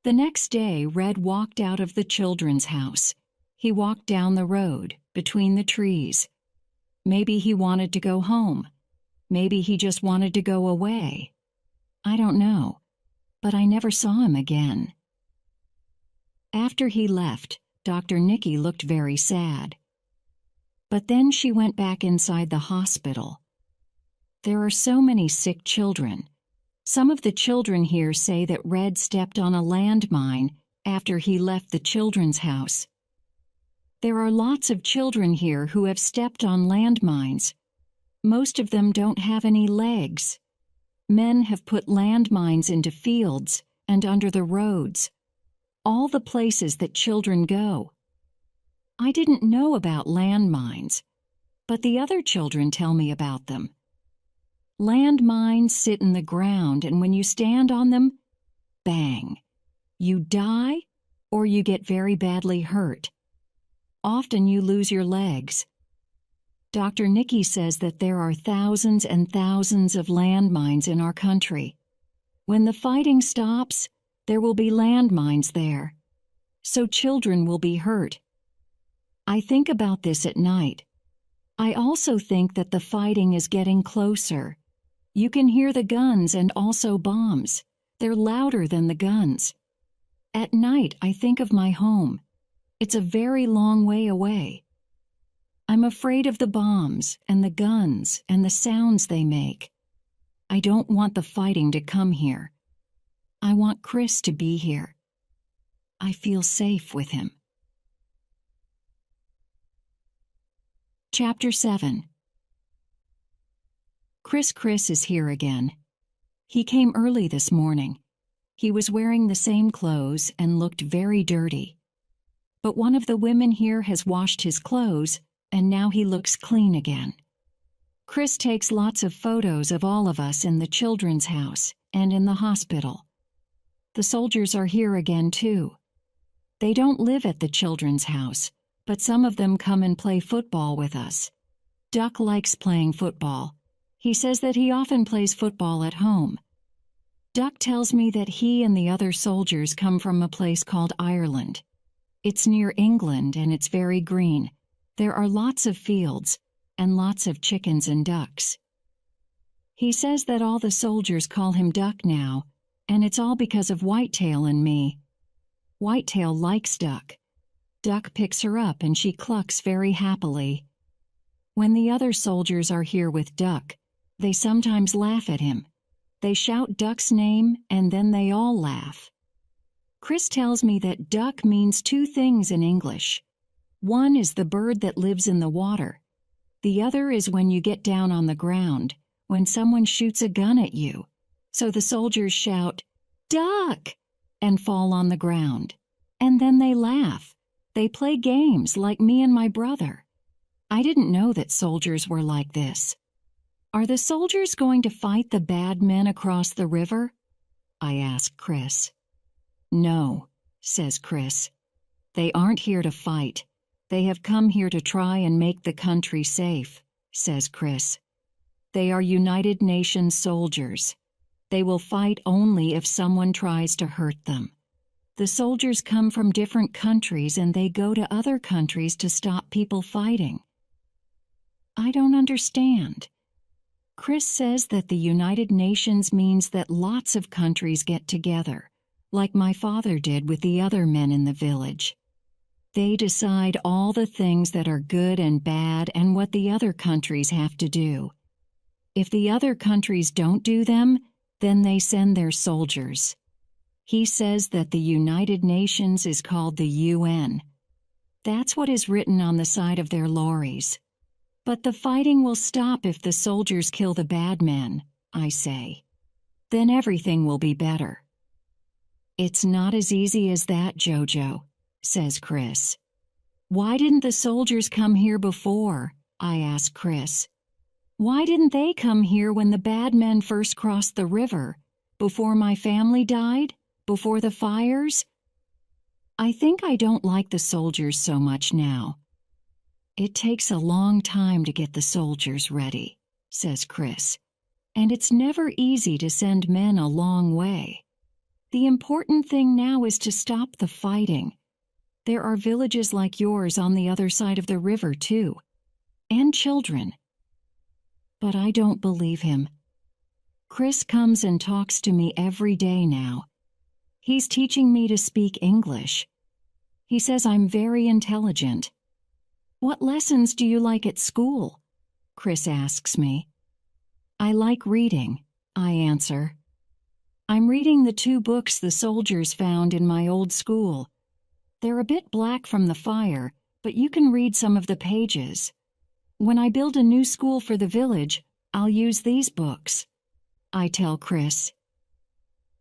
The next day, Red walked out of the children's house. He walked down the road, between the trees. Maybe he wanted to go home. Maybe he just wanted to go away. I don't know, but I never saw him again. After he left, Dr. Nikki looked very sad. But then she went back inside the hospital. There are so many sick children. Some of the children here say that Red stepped on a landmine after he left the children's house. There are lots of children here who have stepped on landmines. Most of them don't have any legs. Men have put landmines into fields and under the roads, all the places that children go. I didn't know about landmines, but the other children tell me about them. Landmines sit in the ground, and when you stand on them, bang, you die or you get very badly hurt. Often you lose your legs. Dr. Nikki says that there are thousands and thousands of landmines in our country. When the fighting stops, there will be landmines there. So children will be hurt. I think about this at night. I also think that the fighting is getting closer. You can hear the guns and also bombs. They're louder than the guns. At night, I think of my home. It's a very long way away. I'm afraid of the bombs and the guns and the sounds they make. I don't want the fighting to come here. I want Chris to be here. I feel safe with him. Chapter 7. Chris is here again. He came early this morning. He was wearing the same clothes and looked very dirty. But one of the women here has washed his clothes, and now he looks clean again. Chris takes lots of photos of all of us in the children's house and in the hospital. The soldiers are here again, too. They don't live at the children's house, but some of them come and play football with us. Duck likes playing football. He says that he often plays football at home. Duck tells me that he and the other soldiers come from a place called Ireland. It's near England and it's very green. There are lots of fields and lots of chickens and ducks. He says that all the soldiers call him Duck now, and it's all because of Whitetail and me. Whitetail likes Duck. Duck picks her up and she clucks very happily. When the other soldiers are here with Duck, they sometimes laugh at him. They shout Duck's name and then they all laugh. Chris tells me that duck means two things in English. One is the bird that lives in the water. The other is when you get down on the ground, when someone shoots a gun at you. So the soldiers shout, "Duck!" and fall on the ground. And then they laugh. They play games like me and my brother. I didn't know that soldiers were like this. Are the soldiers going to fight the bad men across the river? I asked Chris. No, says Chris. They aren't here to fight. They have come here to try and make the country safe, says Chris. They are United Nations soldiers. They will fight only if someone tries to hurt them. The soldiers come from different countries and they go to other countries to stop people fighting. I don't understand. Chris says that the United Nations means that lots of countries get together, like my father did with the other men in the village. They decide all the things that are good and bad and what the other countries have to do. If the other countries don't do them, then they send their soldiers. He says that the United Nations is called the UN. That's what is written on the side of their lorries. But the fighting will stop if the soldiers kill the bad men, I say. Then everything will be better. It's not as easy as that, Jojo, says Chris. Why didn't the soldiers come here before? I ask Chris. Why didn't they come here when the bad men first crossed the river? Before my family died? Before the fires? I think I don't like the soldiers so much now. It takes a long time to get the soldiers ready, says Chris. And it's never easy to send men a long way. The important thing now is to stop the fighting. There are villages like yours on the other side of the river, too. And children. But I don't believe him. Chris comes and talks to me every day now. He's teaching me to speak English. He says I'm very intelligent. What lessons do you like at school? Chris asks me. I like reading, I answer. I'm reading the 2 books the soldiers found in my old school. They're a bit black from the fire, but you can read some of the pages. When I build a new school for the village, I'll use these books, I tell Chris.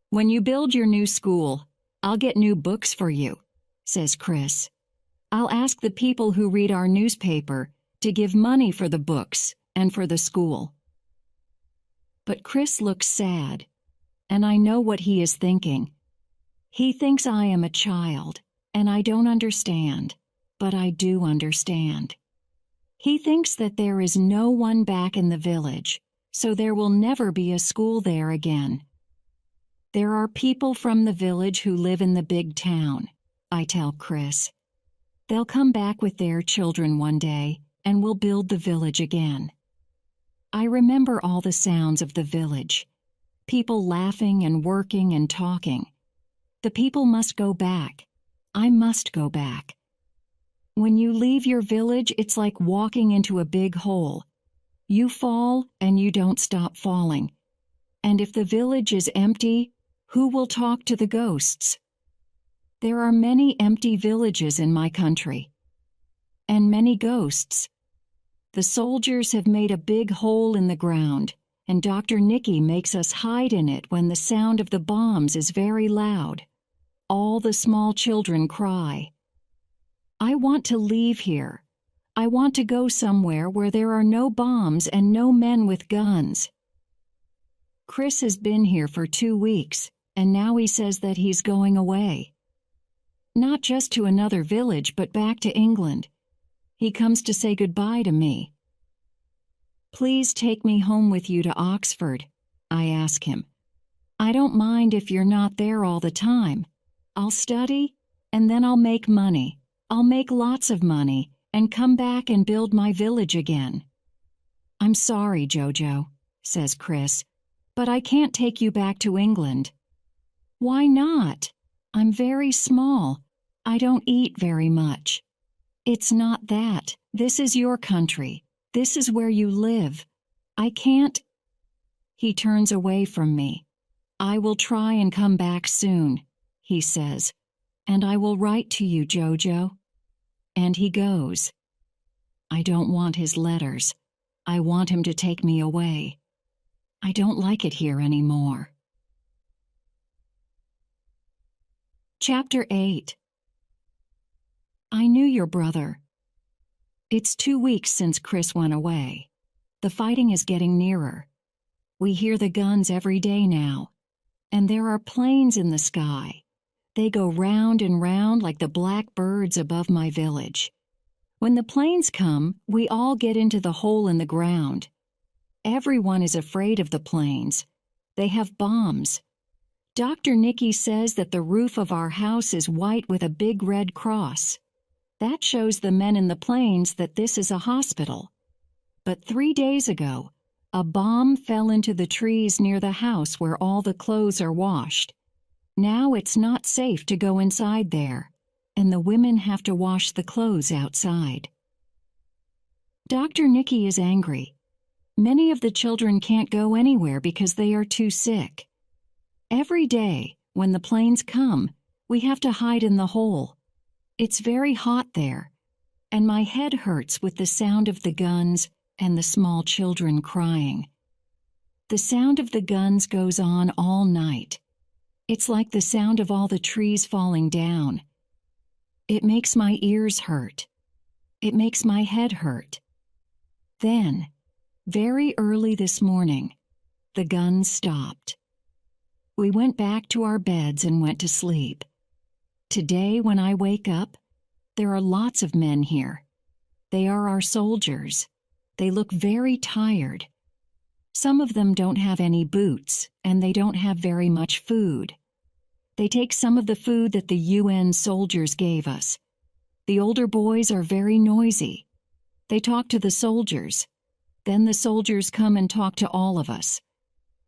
When you build your new school, I'll get new books for you, says Chris. I'll ask the people who read our newspaper to give money for the books and for the school. But Chris looks sad, and I know what he is thinking. He thinks I am a child, and I don't understand, but I do understand. He thinks that there is no one back in the village, so there will never be a school there again. There are people from the village who live in the big town, I tell Chris. They'll come back with their children one day, and we'll build the village again. I remember all the sounds of the village. People laughing and working and talking. The people must go back. I must go back. When you leave your village, it's like walking into a big hole. You fall and you don't stop falling. And if the village is empty, who will talk to the ghosts? There are many empty villages in my country. And many ghosts. The soldiers have made a big hole in the ground, and Dr. Nicky makes us hide in it when the sound of the bombs is very loud. All the small children cry. I want to leave here. I want to go somewhere where there are no bombs and no men with guns. Chris has been here for 2 weeks, and now he says that he's going away. Not just to another village, but back to England. He comes to say goodbye to me. Please take me home with you to Oxford, I ask him. I don't mind if you're not there all the time. I'll study, and then I'll make money. I'll make lots of money, and come back and build my village again. I'm sorry, Jojo, says Chris, but I can't take you back to England. Why not? I'm very small. I don't eat very much. It's not that. This is your country. This is where you live. I can't. He turns away from me. I will try and come back soon, he says, and I will write to you, Jojo. And he goes. I don't want his letters. I want him to take me away. I don't like it here anymore. Chapter 8. I knew your brother. It's 2 weeks since Chris went away. The fighting is getting nearer. We hear the guns every day now. And there are planes in the sky. They go round and round like the black birds above my village. When the planes come, we all get into the hole in the ground. Everyone is afraid of the planes. They have bombs. Dr. Nicky says that the roof of our house is white with a big red cross. That shows the men in the planes that this is a hospital. But 3 days ago, a bomb fell into the trees near the house where all the clothes are washed. Now it's not safe to go inside there, and the women have to wash the clothes outside. Dr. Nicky is angry. Many of the children can't go anywhere because they are too sick. Every day, when the planes come, we have to hide in the hole. It's very hot there, and my head hurts with the sound of the guns and the small children crying. The sound of the guns goes on all night. It's like the sound of all the trees falling down. It makes my ears hurt. It makes my head hurt. Then, very early this morning, the guns stopped. We went back to our beds and went to sleep. Today, when I wake up, there are lots of men here. They are our soldiers. They look very tired. Some of them don't have any boots, and they don't have very much food. They take some of the food that the UN soldiers gave us. The older boys are very noisy. They talk to the soldiers. Then the soldiers come and talk to all of us.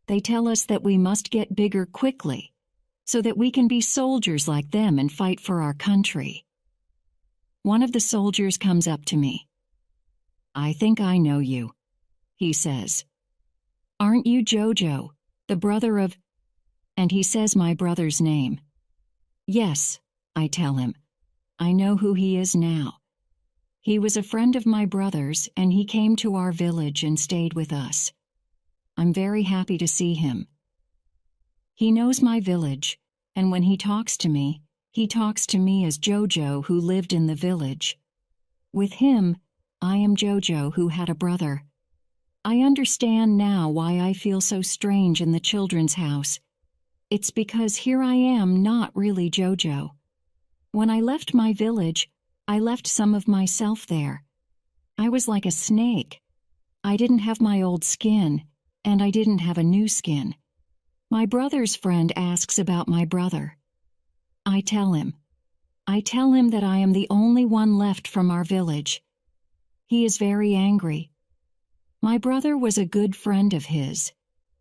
They tell us that we must get bigger quickly, so that we can be soldiers like them and fight for our country. One of the soldiers comes up to me. I think I know you, he says. Aren't you Jojo, the brother of... And he says my brother's name. Yes, I tell him. I know who he is now. He was a friend of my brother's, and he came to our village and stayed with us. I'm very happy to see him. He knows my village, and when he talks to me as Jojo who lived in the village. With him, I am Jojo who had a brother. I understand now why I feel so strange in the children's house. It's because here I am not really Jojo. When I left my village, I left some of myself there. I was like a snake. I didn't have my old skin, and I didn't have a new skin. My brother's friend asks about my brother. I tell him that I am the only one left from our village. He is very angry. My brother was a good friend of his.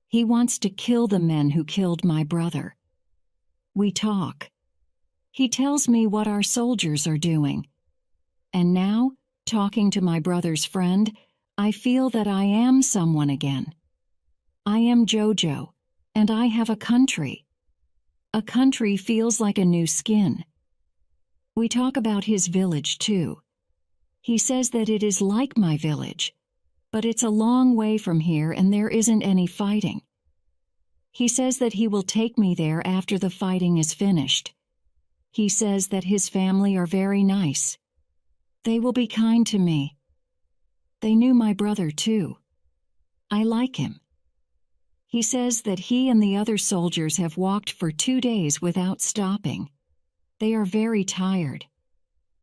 He wants to kill the men who killed my brother. We talk. He tells me what our soldiers are doing. And now, talking to my brother's friend, I feel that I am someone again. I am Jojo, and I have a country. A country feels like a new skin. We talk about his village, too. He says that it is like my village. but it's a long way from here and there isn't any fighting. He says that he will take me there after the fighting is finished. He says that his family are very nice. They will be kind to me. They knew my brother, too. I like him. He says that he and the other soldiers have walked for 2 days without stopping. They are very tired.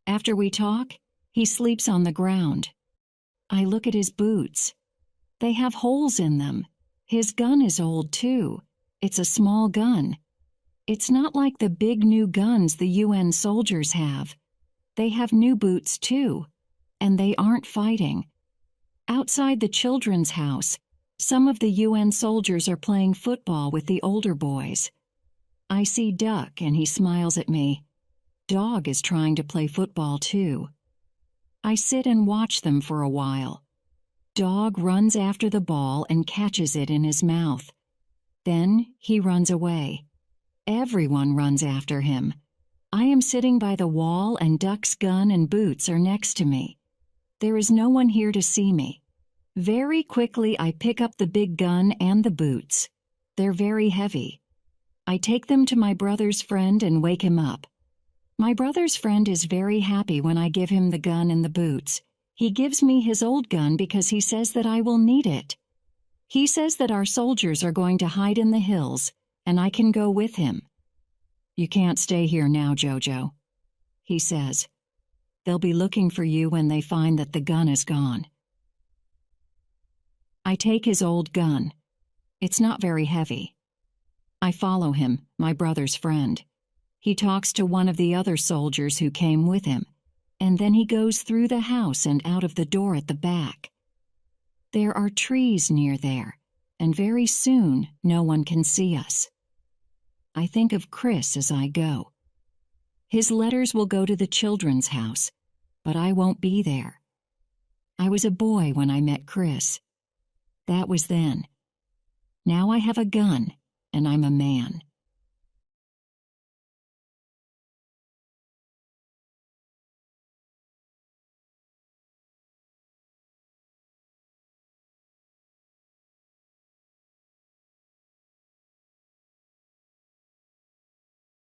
After we talk, he sleeps on the ground. I look at his boots. They have holes in them. His gun is old, too. It's a small gun. It's not like the big new guns the UN soldiers have. They have new boots, too, and they aren't fighting. Outside the children's house, some of the UN soldiers are playing football with the older boys. I see Duck and he smiles at me. Dog is trying to play football, too. I sit and watch them for a while. Dog runs after the ball and catches it in his mouth. Then he runs away. Everyone runs after him. I am sitting by the wall and Duck's gun and boots are next to me. There is no one here to see me. Very quickly I pick up the big gun and the boots. They're very heavy. I take them to my brother's friend and wake him up. My brother's friend is very happy when I give him the gun and the boots. He gives me his old gun because he says that I will need it. He says that our soldiers are going to hide in the hills, and I can go with him. You can't stay here now, Jojo, he says. They'll be looking for you when they find that the gun is gone. I take his old gun. It's not very heavy. I follow him, my brother's friend. He talks to one of the other soldiers who came with him, and then he goes through the house and out of the door at the back. There are trees near there, and very soon no one can see us. I think of Chris as I go. His letters will go to the children's house, but I won't be there. I was a boy when I met Chris. That was then. Now I have a gun, and I'm a man.